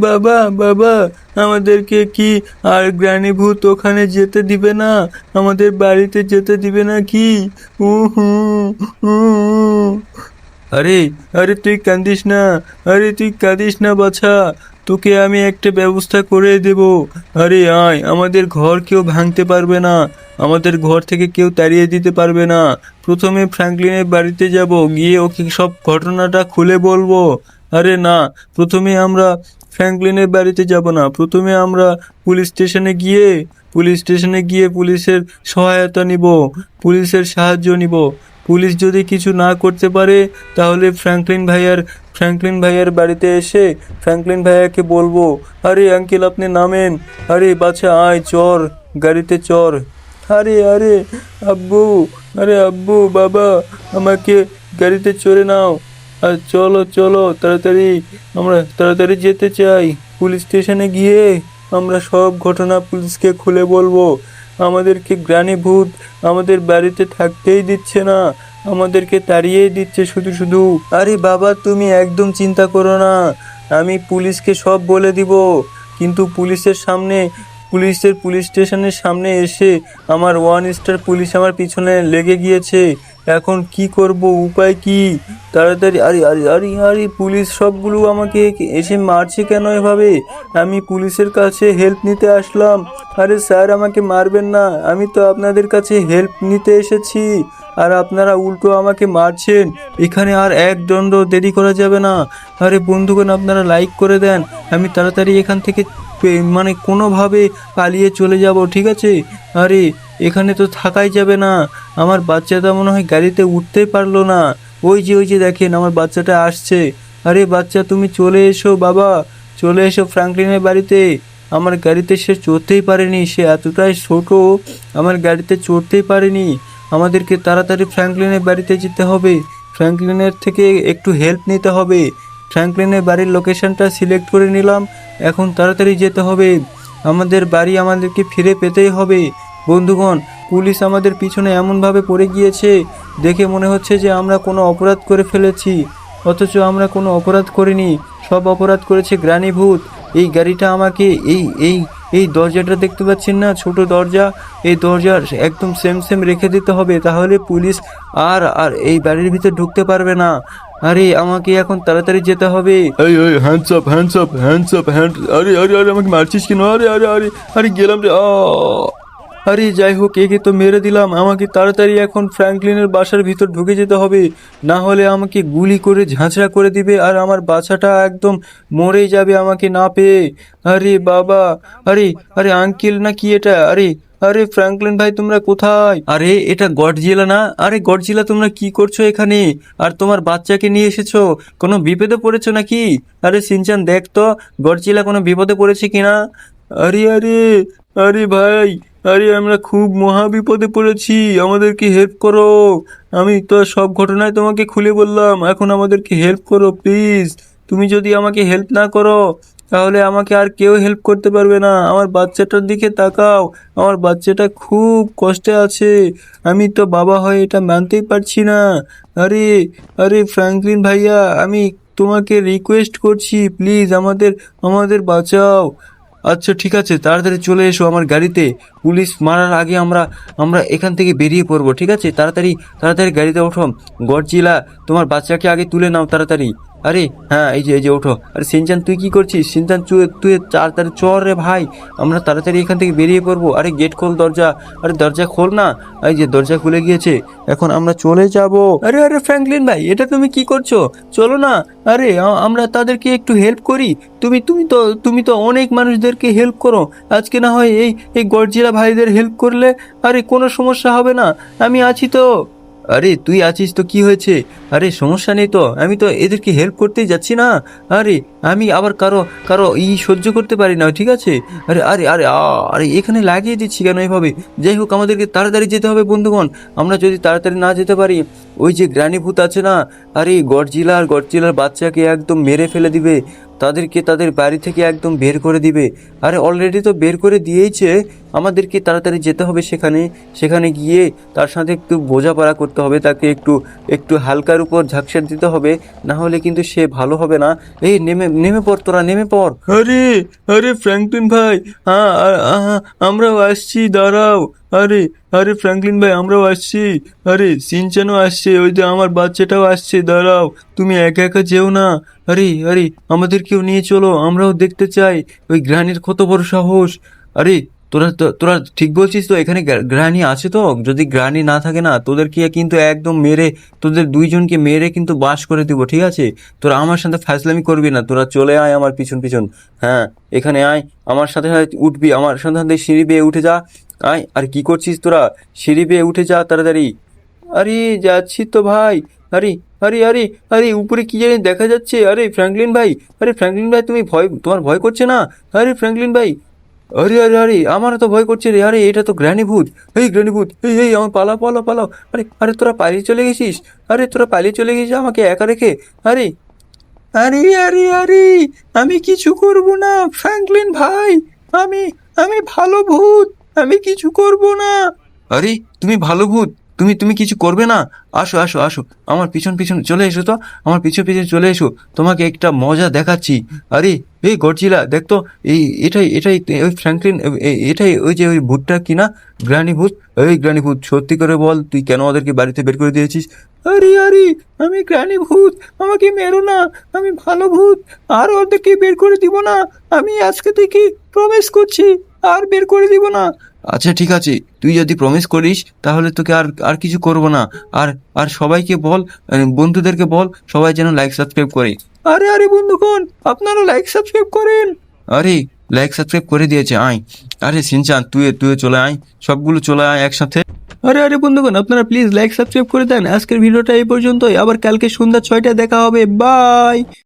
বাবা বাবা, আমাদেরকে কি আর গ্রানি ভূত ওখানে যেতে দিবে না? আমাদের বাড়িতে যেতে দিবে না কি? উহু উহু। আরে আরে তুই কাঁদিস না, আরে তুই কাঁদিস না বাছা, তোকে আমি একটা ব্যবস্থা করে দেব। আরে আয়, আমাদের ঘর কেউ ভাঙতে পারবে না, আমাদের ঘর থেকে কেউ তাড়িয়ে দিতে পারবে না। প্রথমে ফ্র্যাঙ্কলিনের বাড়িতে যাব, গিয়ে ওকে সব ঘটনাটা খুলে বলবো। আরে না, প্রথমে আমরা ফ্র্যাঙ্কলিনের বাড়িতে যাব না, প্রথমে আমরা পুলিশ স্টেশনে গিয়ে পুলিশের সহায়তা নিব, পুলিশের সাহায্য নিব। পুলিশ যদি কিছু না করতে পারে, তাহলে ফ্র্যাঙ্কলিন ভাইয়ার বাড়িতে এসে ফ্র্যাঙ্কলিন ভাইয়াকে বলবো, আরে আঙ্কেল আপনি নামেন, আরে বাচ্চা আয় চর, গাড়িতে চর। আরে আরে আব্বু, আরে আব্বু বাবা, আমাকে গাড়িতে চড়ে নাও। আর চলো চলো তাড়াতাড়ি, আমরা তাড়াতাড়ি যেতে চাই। পুলিশ স্টেশনে গিয়ে আমরা সব ঘটনা পুলিশকে খুলে বলবো। আমাদেরকে গ্রানি ভূত আমাদের বাড়িতে থাকতেই দিচ্ছে না, আমাদেরকে তাড়িয়েই দিচ্ছে শুধু শুধু। আরে বাবা তুমি একদম চিন্তা করো না, আমি পুলিশকে সব বলে দিব। কিন্তু পুলিশ স্টেশনের সামনে এসে আমার 1 স্টার পুলিশ আমার পিছনে লেগে গিয়েছে। এখন কি করব, উপায় কি? তাড়াতাড়ি, আরে আরে আরে আরে পুলিশ সবগুলো আমাকে এসে মারছে কেন এভাবে? আমি পুলিশের কাছে হেল্প নিতে আসলাম। আরে স্যার আমাকে মারবেন না, আমি তো আপনাদের কাছে হেল্প নিতে এসেছি, আর আপনারা উল্টো আমাকে মারছেন। এখানে আর এক দণ্ড দেরি করা যাবে না। আরে বন্ধুগণ আপনারা লাইক করে দেন, আমি তাড়াতাড়ি এখান থেকে মানে কোনোভাবে পালিয়ে চলে যাব, ঠিক আছে? আরে এখানে তো থাকাই যাবে না, আমার বাচ্চাটা মনে হয় গাড়িতে উঠতেই পারলো না। ওই যে দেখেন আমার বাচ্চাটা আসছে। আরে বাচ্চা তুমি চলে এসো বাবা, চলে এসো ফ্র্যাঙ্কলিনের বাড়িতে। আমার গাড়িতে সে চড়তেই পারেনি, সে এতটাই ছোট, আমার গাড়িতে চড়তেই পারেনি। আমাদেরকে তাড়াতাড়ি ফ্র্যাঙ্কলিনের বাড়িতে যেতে হবে, ফ্র্যাঙ্কলিনের থেকে একটু হেল্প নিতে হবে। ফ্র্যাঙ্কলিনের বাড়ির লোকেশনটা সিলেক্ট করে নিলাম, এখন তাড়াতাড়ি যেতে হবে। আমাদের বাড়ি আমাদেরকে ফিরে পেতেই হবে। বন্ধুগণ, পুলিশ আমাদের পিছনে এমনভাবে পড়ে গিয়েছে, দেখে মনে হচ্ছে যে আমরা কোনো অপরাধ করে ফেলেছি, অথচ আমরা কোনো অপরাধ করিনি, সব অপরাধ করেছে গ্রানি ভূত। এই গাড়িটা আমাকে এই দরজাটা দেখতে পাচ্ছেন না, ছোট দরজা, এই দরজার একদম সেম সেম রেখে দিতে হবে, তাহলে পুলিশ আর আর এই বাড়ির ভিতর ঢুকতে পারবে না। আরে আমাকে এখন তাড়াতাড়ি যেতে হবে। এই এই hands up hands up hands up hand, আরে আরে আরে আমাকে মারছিস কেন? আরে আরে আরে আরে গেলাম রে। আরে যাই হোক, একে তো মেরে দিলাম, আমাকে তাড়াতাড়ি এখন ফ্র্যাঙ্কলিনের বাসার ভিতর ঢুকে যেতে হবে, না হলে আমাকে গুলি করে ঝাঁঝরা করে দিবে আর আমার বাচ্চাটা একদম মরেই যাবে আমাকে না পেয়ে। আরে বাবা, আরে আরে আঙ্কেল না কি এটা? আরে আরে ফ্র্যাঙ্কলিন ভাই তোমরা কোথায়? আরে এটা গডজিলা না? আরে গডজিলা তোমরা কি করছো এখানে? আর তোমার বাচ্চাকে নিয়ে এসেছো, কোনো বিপদে পড়েছো নাকি? আরে সিনচান দেখ তো, গডজিলা কোনো বিপদে পড়েছে কিনা। আরে আরে আরে ভাই, আরে আমরা খুব মহা বিপদে পড়েছি, আমাদেরকে হেল্প করো। আমি তো সব ঘটনায় তোমাকে খুলে বললাম, এখন আমাদেরকে হেল্প করো প্লিজ। তুমি যদি আমাকে হেল্প না করো, তাহলে আমাকে আর কেউ হেল্প করতে পারবে না। আমার বাচ্চাটার দিকে তাকাও, আমার বাচ্চাটা খুব কষ্টে আছে, আমি তো বাবা হয়ে এটা মানতেই পারছি না। আরে আরে ফ্র্যাঙ্কলিন ভাইয়া, আমি তোমাকে রিকোয়েস্ট করছি, প্লিজ আমাদের আমাদের বাঁচাও। আচ্ছা ঠিক আছে, তাড়াতাড়ি চলে এসো আমার গাড়িতে, পুলিশ মারার আগে আমরা আমরা এখান থেকে বেরিয়ে পড়বো, ঠিক আছে? তাড়াতাড়ি তাড়াতাড়ি গাড়িতে ওঠো। গডজিলা, তোমার বাচ্চাকে আগে তুলে নাও তাড়াতাড়ি। আরে হ্যাঁ, এই যে ওঠো। আরে সিনচান তুই কি করছিস? সিনচান তুই তাড়াতাড়ি চল রে ভাই, আমরা তাড়াতাড়ি এখান থেকে বেরিয়ে পড়বো। আরে গেট খোল, দরজা, আরে দরজা খোল না। এই যে দরজা খুলে গিয়েছে, এখন আমরা চলে যাব। আরে আরে ফ্র্যাঙ্কলিন ভাই, এটা তুমি কি করছো? চলো না। আরে আমরা তাদেরকে একটু হেল্প করি। তুমি তো অনেক মানুষদেরকে হেল্প করো, আজকে না হয় এই গডজিলা ভাইদের হেল্প করলে, আরে কোনো সমস্যা হবে না, আমি আছি তো। আরে তুই আছিস তো কি হয়েছে? আরে সমস্যা নেই তো, আমি তো এদেরকে হেল্প করতেই যাচ্ছি না। আরে আমি আবার কারো কারো সহ্য করতে পারি না, ঠিক আছে? আরে আরে আরে আরে এখানে লাগিয়ে দিচ্ছি কেন এভাবে? যাই হোক, আমাদেরকে তাড়াতাড়ি যেতে হবে বন্ধুগণ। আমরা যদি তাড়াতাড়ি না যেতে পারি, ওই যে গ্রানি ভূত আছে না, আরে গডজিলার বাচ্চাকে একদম মেরে ফেলে দিবে। তাদেরকে তাদের বাড়ি থেকে একদম বের করে দিবে। আরে অলরেডি তো বের করে দিয়েইছে, আমাদেরকে তাড়াতাড়ি যেতে হবে সেখানে। সেখানে গিয়ে তার সাথে একটু বোঝাপড়া করতে হবে, তাকে একটু একটু হালকার উপর ঝাঁকসার দিতে হবে, না হলে কিন্তু সে ভালো হবে না। এই নেমে নেমে পড়, তোরা নেমে পড়। আরে আরে ফ্র্যাঙ্কলিন ভাই, হ্যাঁ আমরাও আসছি, দাঁড়াও। আরে আরে ফ্র্যাঙ্কলিন ভাই, আমরাও আসছি। আরে সিনচানও আসছে, ওই যে আমার বাচ্চাটাও আসছে, দাঁড়াও, তুমি একা একা যেও না। আরে আরে আমাদেরকেও নিয়ে চলো, আমরাও দেখতে চাই ওই গ্রানির কত বড় সাহস। আরে তোরা ঠিক বলছিস তো, এখানে গ্রানি আছে তো? যদি গ্রানি না থাকে না, তোদেরকে কিন্তু একদম মেরে, তোদের দুইজনকে মেরে কিন্তু বাস করে দিব, ঠিক আছে? তোরা আমার সাথে ফাজলামি করবি না, তোরা চলে আয় আমার পিছন পিছন। হ্যাঁ, এখানে আয়, আমার সাথে সাথে উঠবি, আমার সাথে সাথে সিঁড়ি বেয়ে উঠে যা। আয়, আর কি করছিস তোরা? সিঁড়ি বেয়ে উঠে যা তাড়াতাড়ি। আরে যাচ্ছি তো ভাই। আরে আরে আরে আরে উপরে কি জানি দেখা যাচ্ছে। আরে ফ্র্যাঙ্কলিন ভাই, আরে ফ্র্যাঙ্কলিন ভাই, তোমার ভয় করছে না? আরে ফ্র্যাঙ্কলিন ভাই, আরে আরে আরে আমারও তো ভয় করছে রে। আরে এটা তো গ্র্যানি ভূত। এই গ্র্যানি ভূত, এই এই আমার পালাও পালাও পালাও। আরে আরে তোরা পালিয়ে চলে গেছিস? আরে তোরা পালিয়ে চলে গেছিস আমাকে একা রেখে? আরে আরে আরে আরে আমি কিছু করব না ফ্র্যাঙ্কলিন ভাই, আমি আমি ভালো ভূত, আমি কিছু করব না। আরে তুমি ভালো ভূত, তুমি তুমি কিছু করবে না? আসো আসো আসো, আমার পিছন পিছন চলে এসো তো, আমার পিছন পিছন চলে এসো, তোমাকে একটা মজা দেখাচ্ছি। আরে এই গডজিলা দেখ তো, এই এটাই এটাই ওই ফ্র্যাঙ্কলিন, এটাই ওই যে ওই ভূতটা কিনা, গ্রানি ভূত। এই গ্রানি ভূত, সত্যি করে বল, তুই কেন ওদেরকে বাড়িতে বের করে দিয়েছিস? আরে আরে আমি গ্রানি ভূত, আমাকে মেরো না, আমি ভালো ভূত, আর ওদেরকে বের করে দিব না। আমি আজকে থেকে প্রমিস করছি, আর বের করে দিব না। আচ্ছা ঠিক আছে, তুই যদি প্রমিস করিস তাহলে তোকে আর আর কিছু করব না। আর আর সবাইকে বল, বন্ধুদেরকে বল, সবাই যেন লাইক সাবস্ক্রাইব করে। আরে আরে বন্ধুগণ, আপনারা লাইক সাবস্ক্রাইব করেন। আরে লাইক সাবস্ক্রাইব করে দিয়েছে, আয়। আরে সিনচান, তুই তুই চলে আয়, সবগুলো চলে আয় একসাথে। আরে আরে বন্ধুগণ, আপনারা প্লিজ লাইক সাবস্ক্রাইব করে দেন। আজকের ভিডিওটা এই পর্যন্তই, আবার কালকে সন্ধ্যা 6টায় দেখা হবে, বাই।